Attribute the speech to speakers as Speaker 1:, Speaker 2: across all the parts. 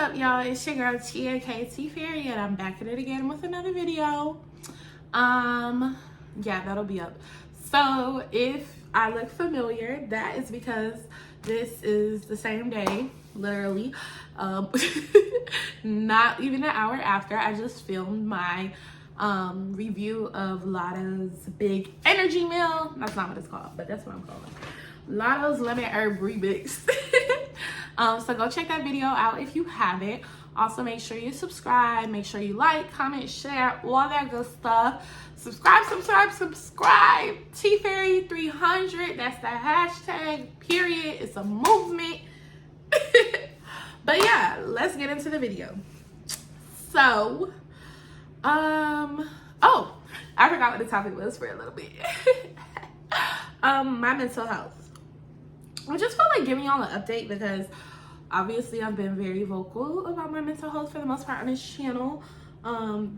Speaker 1: up, y'all? It's your girl T Fairy, and I'm back at it again with another video. Yeah, that'll be up. So if I look familiar, that is because this is the same day, literally. Not even an hour after, I just filmed my review of Lotto's Big Energy Meal. That's not what it's called, but that's what I'm calling it. Lotto's Lemon Herb Remix. So go check that video out if you haven't. Also, make sure you subscribe. Make sure you like, comment, share, all that good stuff. Subscribe. TFairy300. That's the hashtag, period. It's a movement. But yeah, let's get into the video. So, oh, I forgot what the topic was for a little bit. My mental health. I just feel like giving y'all an update because obviously I've been very vocal about my mental health for the most part on this channel.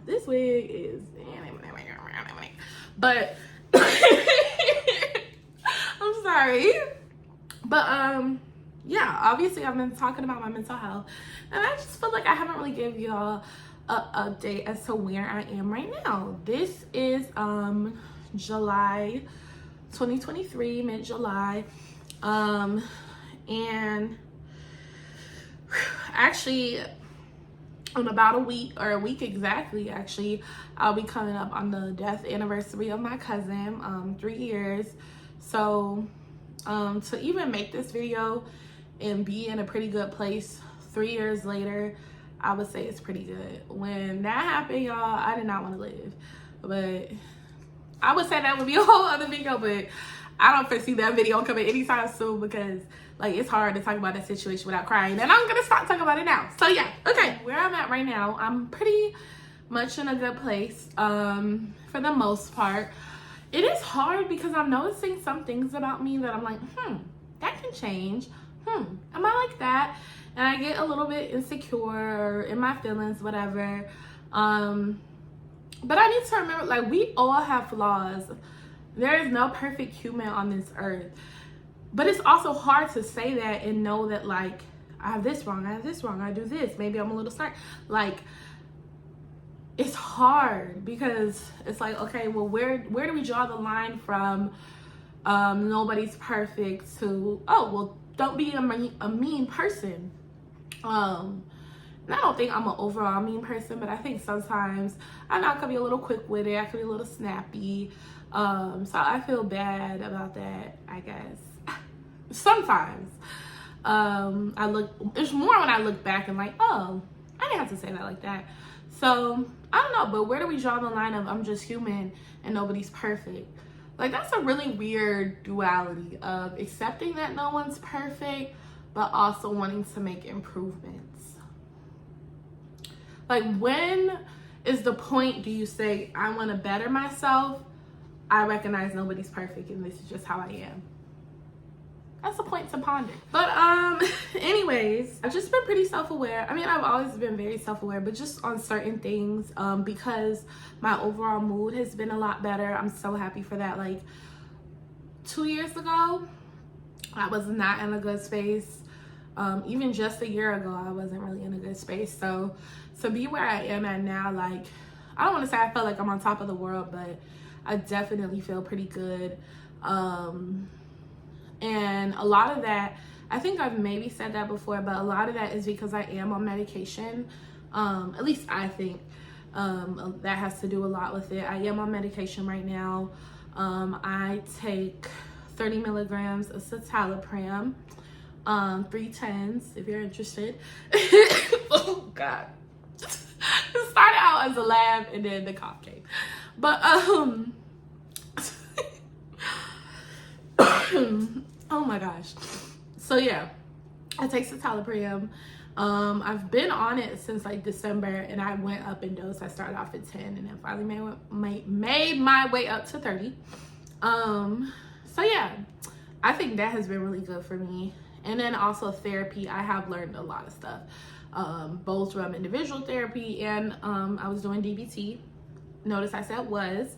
Speaker 1: This wig is, but I'm sorry. But yeah, obviously I've been talking about my mental health, and I just feel like I haven't really given y'all an update as to where I am right now. This is July 2023, mid-July. And actually in about a week exactly, actually, I'll be coming up on the death anniversary of my cousin, 3 years. So to even make this video and be in a pretty good place 3 years later, I would say it's pretty good. When that happened, y'all, I did not want to live, but I would say that would be a whole other video, but I don't foresee that video coming anytime soon because, like, it's hard to talk about that situation without crying. And I'm going to stop talking about it now. So, yeah. Okay. Where I'm at right now, I'm pretty much in a good place for the most part. It is hard because I'm noticing some things about me that I'm like, that can change. Am I like that? And I get a little bit insecure in my feelings, whatever. But I need to remember, like, we all have flaws. There is no perfect human on this earth. But it's also hard to say that and know that, like, I have this wrong, I do this, maybe I'm a little smart. Like, it's hard because it's like, okay, well, where do we draw the line from nobody's perfect to, oh, well, don't be a mean person. And I don't think I'm an overall mean person, but I think sometimes I know I could be a little quick with it, I could be a little snappy. So I feel bad about that, I guess. Sometimes it's more when I look back and like, oh, I didn't have to say that like that. So I don't know, but where do we draw the line of I'm just human and nobody's perfect? Like, that's a really weird duality of accepting that no one's perfect, but also wanting to make improvements. Like, when is the point do you say, I want to better myself? I recognize nobody's perfect and this is just how I am. That's a point to ponder. But anyways, I've just been pretty self-aware. I mean, I've always been very self-aware, but just on certain things, because my overall mood has been a lot better. I'm so happy for that. Like, 2 years ago, I was not in a good space. Even just a year ago, I wasn't really in a good space. So to be where I am at now, like, I don't want to say I feel like I'm on top of the world, but I definitely feel pretty good. And a lot of that, I think I've maybe said that before, but a lot of that is because I am on medication. At least I think that has to do a lot with it. I am on medication right now. I take 30 milligrams of citalopram, 310s if you're interested. Oh God. It started out as a laugh and then the cough came. But oh my gosh. So yeah, I take citalopram. I've been on it since like December, and I went up in dose. I started off at 10 and then finally made my way up to 30. So yeah, I think that has been really good for me. And then also therapy, I have learned a lot of stuff, both from individual therapy and I was doing DBT. Notice I said was.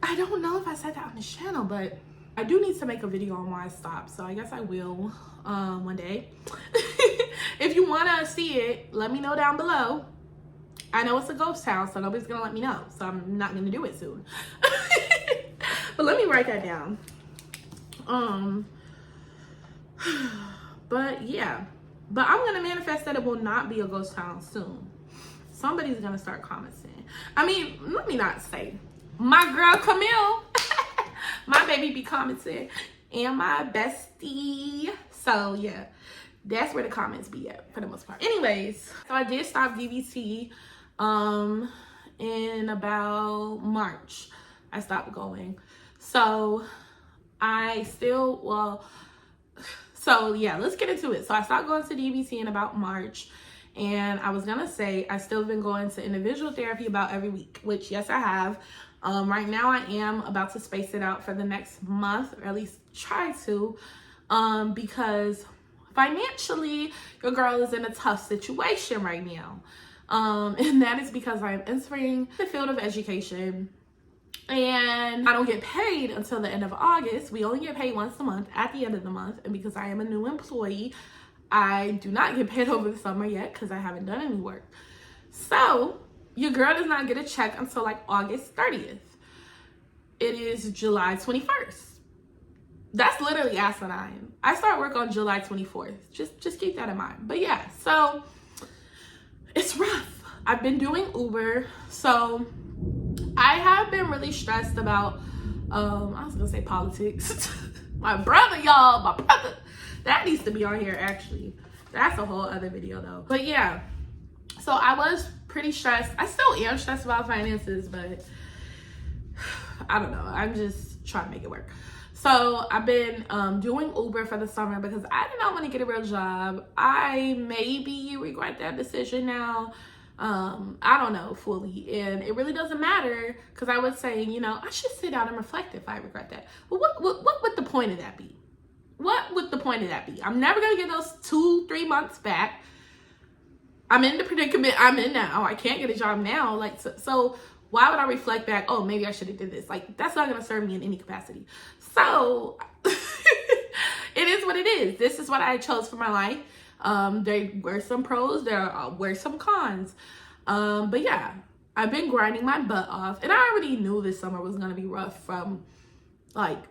Speaker 1: I don't know if I said that on the channel, but I do need to make a video on why I stopped, so I guess I will one day. If you want to see it, let me know down below. I know it's a ghost town, so nobody's going to let me know. So I'm not going to do it soon. But let me write that down. But yeah. But I'm going to manifest that it will not be a ghost town soon. Somebody's going to start commenting. I mean, let me not say. My girl Camille. My baby be commenting. And my bestie. So yeah. That's where the comments be at for the most part. Anyways, so I did stop DVT in about March. I stopped going. So I still, well, so yeah, let's get into it. So I stopped going to DVT in about March. And I was gonna say I still been going to individual therapy about every week, which yes, I have. Right now I am about to space it out for the next month, or at least try to, because financially, your girl is in a tough situation right now. And that is because I'm entering the field of education and I don't get paid until the end of August. We only get paid once a month at the end of the month. And because I am a new employee, I do not get paid over the summer yet because I haven't done any work. So your girl does not get a check until like August 30th. It is July 21st. That's literally asinine. I start work on July 24th. Just keep that in mind. But yeah, so it's rough. I've been doing Uber. So I have been really stressed about, I was gonna say politics. My brother, y'all, my brother. That needs to be on here actually. That's a whole other video though. But yeah, so I was pretty stressed. I still am stressed about finances, but I don't know. I'm just trying to make it work. So I've been doing Uber for the summer because I did not want to get a real job. I maybe regret that decision now. I don't know fully. And it really doesn't matter because I was saying, you know, I should sit down and reflect if I regret that. But what would the point of that be? What would the point of that be? I'm never going to get those 2-3 months back. I'm in the predicament I'm in now. I can't get a job now. Like, so why would I reflect back? Oh, maybe I should have did this. Like, that's not going to serve me in any capacity. So it is what it is. This is what I chose for my life. There were some pros. There were some cons. But yeah, I've been grinding my butt off. And I already knew this summer was going to be rough from like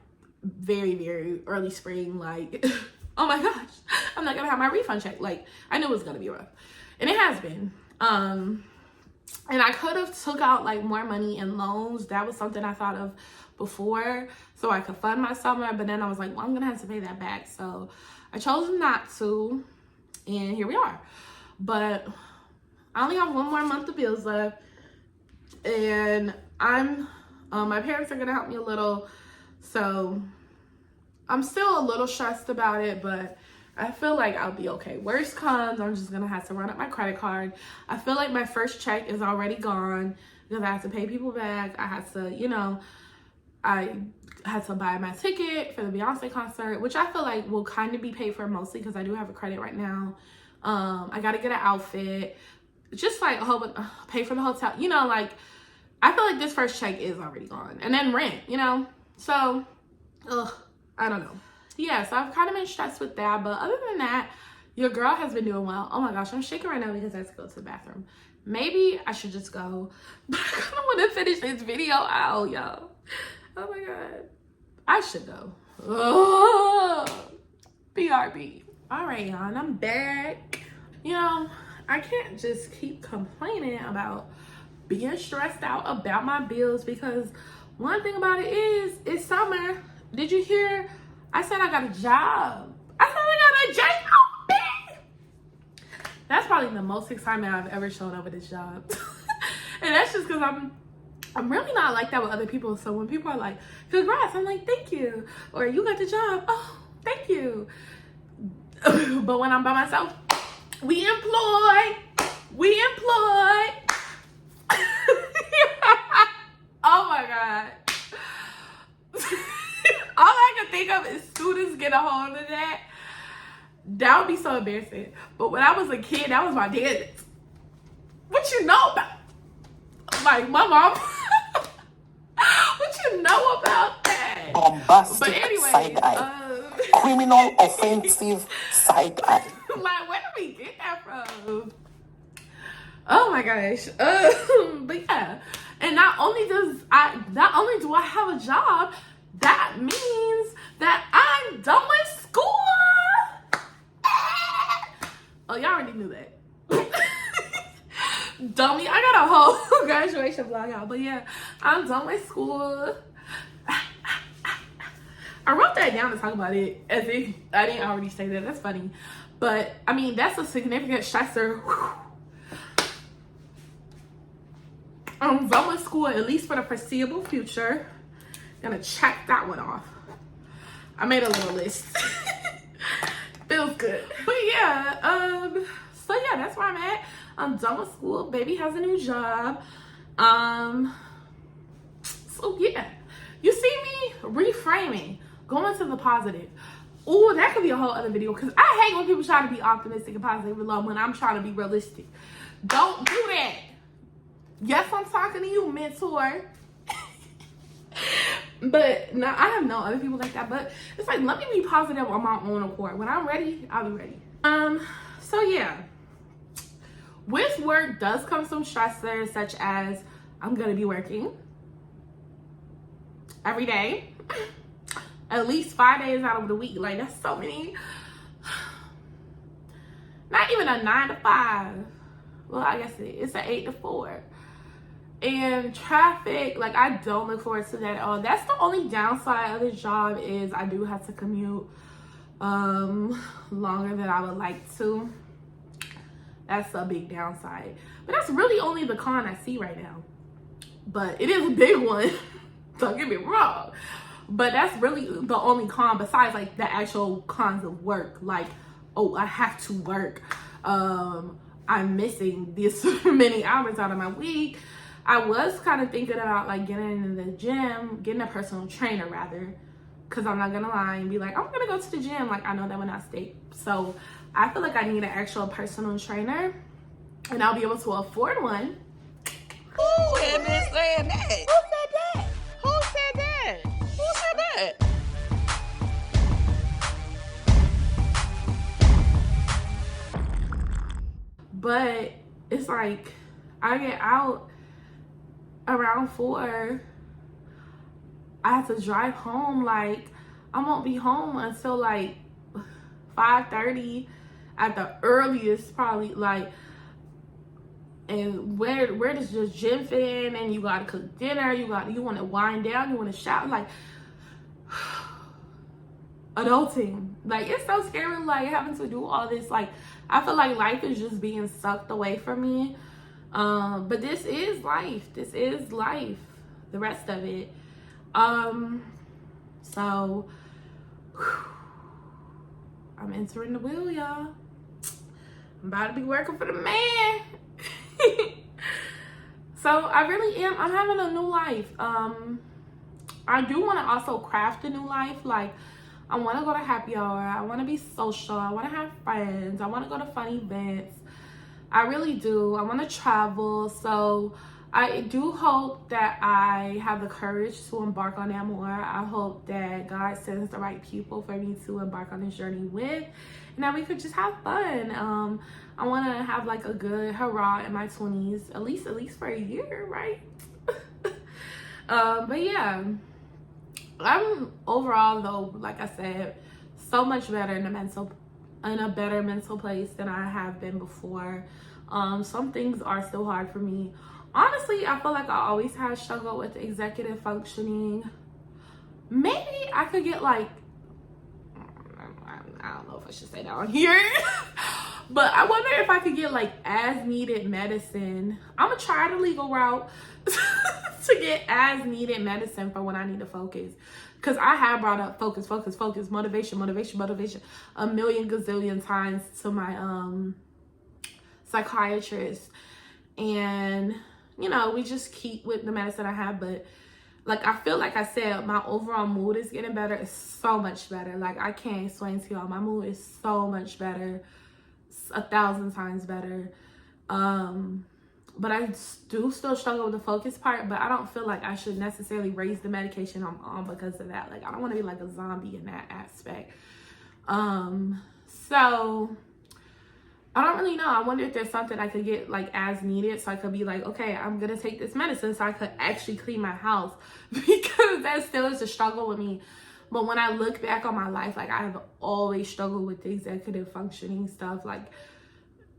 Speaker 1: very, very early spring. Like, oh my gosh, I'm not going to have my refund check. Like, I knew it was going to be rough. And it has been. And I could have took out like more money in loans. That was something I thought of before so I could fund my summer. But then I was like, well, I'm going to have to pay that back. So I chose not to. And here we are. But I only have 1 more month of bills left. And my parents are going to help me a little. So I'm still a little stressed about it, but I feel like I'll be okay. Worst comes, I'm just going to have to run up my credit card. I feel like my first check is already gone because I have to pay people back. I had to, you know, I had to buy my ticket for the Beyonce concert, which I feel like will kind of be paid for mostly because I do have a credit right now. I got to get an outfit, just like a whole bunch, pay for the hotel. You know, like, I feel like this first check is already gone. And then rent, you know? So, I don't know. Yeah, so I've kind of been stressed with that. But other than that, your girl has been doing well. Oh my gosh, I'm shaking right now because I have to go to the bathroom. Maybe I should just go. But I kind of want to finish this video out, y'all. Oh my God. I should go. Oh, BRB. All right, y'all, and I'm back. You know, I can't just keep complaining about being stressed out about my bills because one thing about it is, it's summer. Did you hear? I said I got a job. I said I got a job. That's probably the most excitement I've ever shown over this job. And that's just because I'm really not like that with other people. So when people are like, congrats, I'm like, thank you. Or you got the job. Oh, thank you. But when I'm by myself, we employ. Oh my God. All I can think of is students get a hold of that. That would be so embarrassing. But when I was a kid, that was my dance. What you know about? Like, my mom. What you know about that?
Speaker 2: Bombastic
Speaker 1: but anyway,
Speaker 2: side eye. Criminal offensive side eye.
Speaker 1: Like, where did we get that from? Oh my gosh. But yeah. And not only do I have a job, that means that I'm done with school. Oh, y'all already knew that. Dummy, I got a whole graduation vlog out. But yeah, I'm done with school. I wrote that down to talk about it as if I didn't already say that. That's funny. But I mean, that's a significant stressor. I'm done with school, at least for the foreseeable future. Gonna check that one off. I made a little list. Feels good. But yeah, so yeah, that's where I'm at. I'm done with school. Baby has a new job. So yeah, you see me reframing, going to the positive. Oh, that could be a whole other video, because I hate when people try to be optimistic and positive when I'm trying to be realistic. Don't do that. Yes, I'm talking to you, mentor. But no, I have no other people like that. But it's like, let me be positive on my own accord. When I'm ready, I'll be ready. So yeah. With work does come some stressors, such as I'm gonna be working every day, at least 5 days out of the week. Like, that's so many. Not even a 9 to 5. Well, I guess it's an 8 to 4. And traffic, like, I don't look forward to that at all. That's the only downside of this job, is I do have to commute longer than I would like to. That's a big downside. But that's really only the con I see right now. But it is a big one. Don't get me wrong. But that's really the only con, besides like the actual cons of work. Like, oh, I have to work. I'm missing this many hours out of my week. I was kind of thinking about like getting in the gym, getting a personal trainer rather. Because I'm not going to lie and be like, I'm going to go to the gym. Like, I know that when I stay. So I feel like I need an actual personal trainer. And I'll be able to afford one.
Speaker 2: Who had been saying that? Who said that? Who said that? Who said that?
Speaker 1: But it's like, I get out around 4. I have to drive home. Like, I won't be home until like 5:30 at the earliest, probably. Like, and where does your gym fit in? And you gotta cook dinner. You want to wind down. You want to shower. Like, adulting. Like, it's so scary. Like, having to do all this. Like, I feel like life is just being sucked away from me. But this is life. This is life. The rest of it. So I'm entering the wheel, y'all. I'm about to be working for the man. So I really am. I'm having a new life. I do want to also craft a new life. Like, I want to go to happy hour. I want to be social. I want to have friends. I want to go to fun events. I really do. I want to travel. So I do hope that I have the courage to embark on that more. I hope that God sends the right people for me to embark on this journey with, and that we could just have fun. I want to have like a good hurrah in my 20s, at least for a year, right? But yeah, I'm overall though, like I said, so much better in a better mental place than I have been before. Some things are still hard for me. Honestly, I feel like I always have struggled with executive functioning. Maybe I could get like, I don't know if I should say that on here. But I wonder if I could get like as needed medicine. I'm gonna try the legal route to get as needed medicine for when I need to focus. Because I have brought up focus, motivation a million gazillion times to my psychiatrist. And, you know, we just keep with the medicine I have. But like, I feel like I said, my overall mood is getting better. It's so much better. Like, I can't explain to y'all. My mood is so much better. 1,000 times better. But I do still struggle with the focus part, but I don't feel like I should necessarily raise the medication I'm on because of that. Like, I don't want to be like a zombie in that aspect. So I don't really know. I wonder if there's something I could get like as needed, so I could be like, okay, I'm gonna take this medicine so I could actually clean my house, because that still is a struggle with me. But when I look back on my life, like I have always struggled with the executive functioning stuff. Like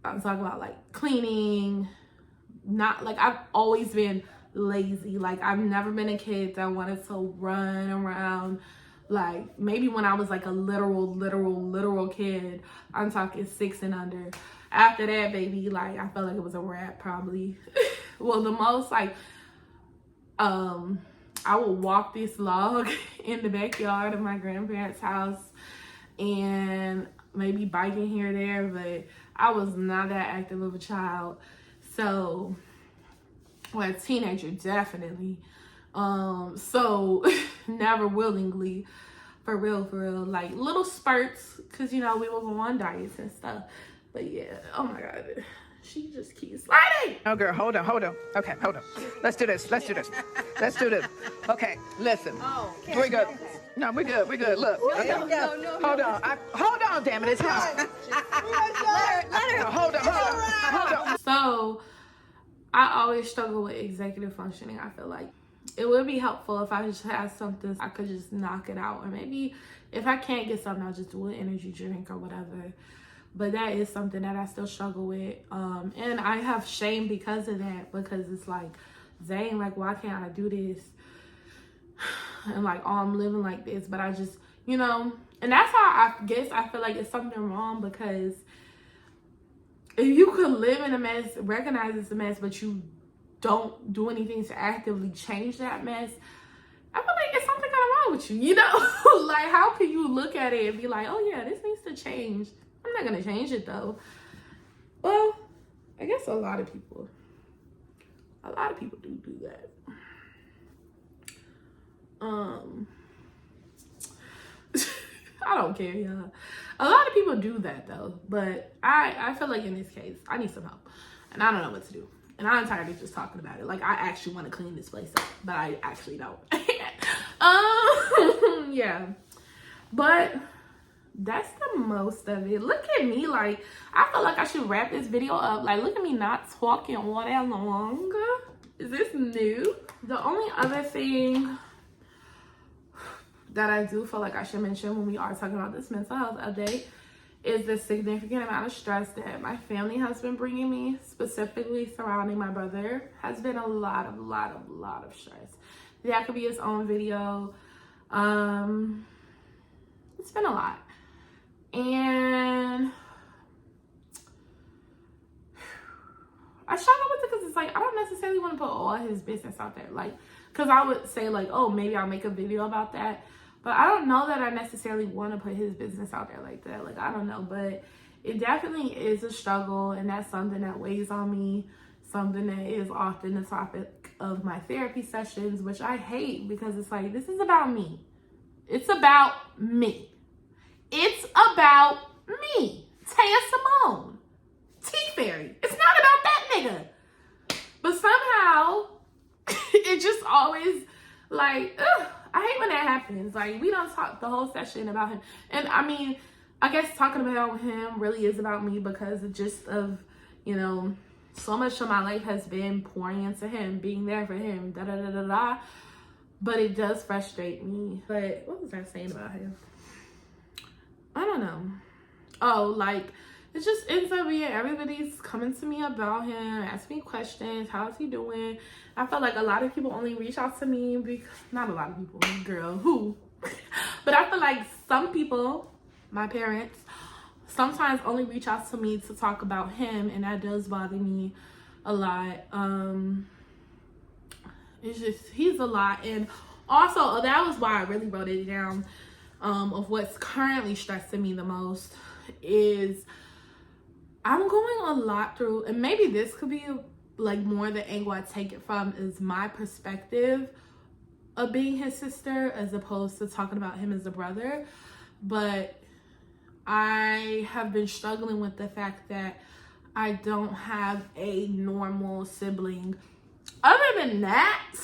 Speaker 1: I'm talking about like cleaning, not like I've always been lazy. Like I've never been a kid that wanted to run around. Like maybe when I was like a literal kid, I'm talking 6 and under. After that, baby, like I felt like it was a wrap probably. Well, the most like I would walk this log in the backyard of my grandparents' house and maybe biking here or there, but I was not that active of a child. So, well, a teenager, definitely. So never willingly, for real, like little spurts, because you know we were on diets and stuff. But yeah, oh my God, she just keeps sliding.
Speaker 2: No, girl, hold on. Okay, hold on. Let's do this. Okay, listen. We're good. No, we're good. Look. Okay.
Speaker 3: No.
Speaker 2: Hold on, damn it, it's hot.
Speaker 3: Let her.
Speaker 2: Hold on.
Speaker 1: So I always struggle with executive functioning. I feel like it would be helpful if I just had something I could just knock it out, or maybe if I can't get something, I'll just do an energy drink or whatever. But that is something that I still struggle with, and I have shame because of that, because it's like, dang, like why can't I do this? And like, oh, I'm living like this, but I just, you know, and that's how I guess I feel like it's something wrong, because if you could live in a mess, recognize it's a mess, but you don't do anything to actively change that mess, I feel like it's something kind of wrong with you, you know? Like, how can you look at it and be like, oh yeah, this needs to change? I'm not gonna change it though. Well, I guess a lot of people do that. I don't care, y'all. A lot of people do that though, but I feel like in this case, I need some help, and I don't know what to do. And I'm tired of just talking about it. Like, I actually want to clean this place up, but I actually don't. Yeah, but that's the most of it. Look at me, like I feel like I should wrap this video up. Like, look at me not talking all that long. Is this new? The only other thing that I do feel like I should mention when we are talking about this mental health update is the significant amount of stress that my family has been bringing me, specifically surrounding my brother. Has been a lot of stress. That could be its own video. It's been a lot. And I struggle with it because it's like, I don't necessarily want to put all his business out there. Like, because I would say like, oh, maybe I'll make a video about that. But I don't know that I necessarily want to put his business out there like that. Like, I don't know. But it definitely is a struggle. And that's something that weighs on me. Something that is often the topic of my therapy sessions, which I hate, because it's like, this is about me. It's about me. It's about me. Taya Simone. T-Fairy. It's not about that nigga. But somehow, it just always like, ugh, I hate when that happens. Like, we don't talk the whole session about him. And I mean, I guess talking about him really is about me, because it just of, you know, so much of my life has been pouring into him, being there for him, da-da-da-da-da. But it does frustrate me. But what was I saying about him? I don't know. Oh, like, it just ends up being everybody's coming to me about him, asking me questions. How's he doing? I feel like a lot of people only reach out to me because, not a lot of people, girl, who? But I feel like some people, my parents, sometimes only reach out to me to talk about him, and that does bother me a lot. It's just, he's a lot. And also, that was why I really wrote it down, of what's currently stressing me the most is I'm going a lot through, and maybe this could be like more the angle I take it from is my perspective of being his sister as opposed to talking about him as a brother. But I have been struggling with the fact that I don't have a normal sibling. Other than that,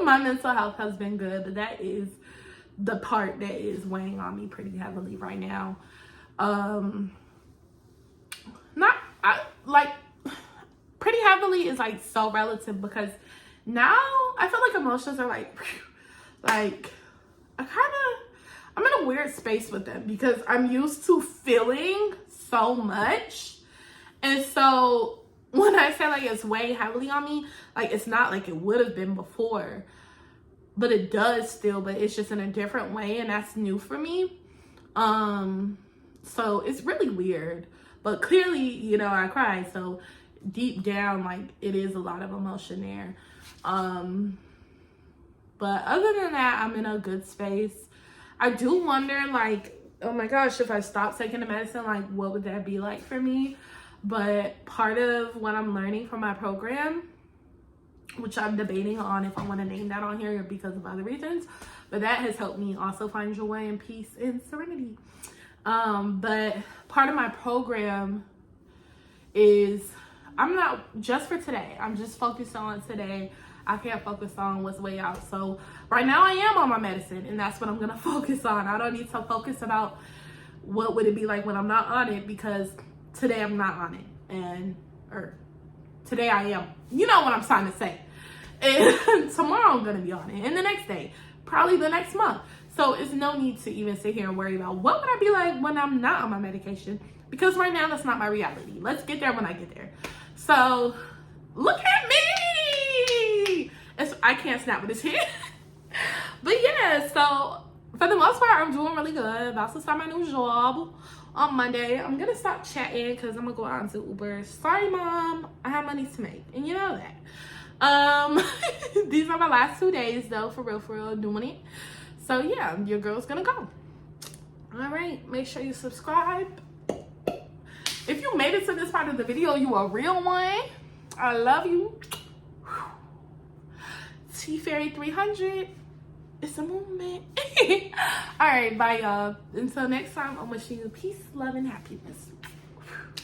Speaker 1: my mental health has been good, but that is the part that is weighing on me pretty heavily right now. Not like pretty heavily is like so relative, because now I feel like emotions are like I'm in a weird space with them, because I'm used to feeling so much. And so when I say like it's weighing heavily on me, like it's not like it would have been before, but it does still, but it's just in a different way, and that's new for me. So it's really weird, but clearly, you know, I cry, so deep down, like it is a lot of emotion there. But other than that, I'm in a good space. I do wonder, like, oh my gosh, if I stopped taking the medicine, like what would that be like for me? But part of what I'm learning from my program, which I'm debating on if I want to name that on here because of other reasons, but that has helped me also find joy and peace and serenity. But part of my program is, I'm not just for today, I'm just focused on today. I can't focus on what's way out. So right now I am on my medicine, and that's what I'm gonna focus on. I don't need to focus about what would it be like when I'm not on it, because today I'm not on it, or today I am. You know what I'm trying to say. And tomorrow I'm gonna be on it, and the next day, probably the next month. So it's no need to even sit here and worry about what would I be like when I'm not on my medication, because right now that's not my reality. Let's get there when I get there. So look at me. I can't snap with this hand. But yeah, so for the most part, I'm doing really good. About to start my new job on Monday. I'm gonna stop chatting because I'm gonna go out into Uber. Sorry, Mom, I have money to make, and you know that. These are my last 2 days though, for real doing it. So yeah, your girl's gonna go. All right, make sure you subscribe. If you made it to this part of the video, you a real one. I love you. T Fairy 300. It's a movement. All right, bye y'all. Until next time, I'm wishing you peace, love, and happiness.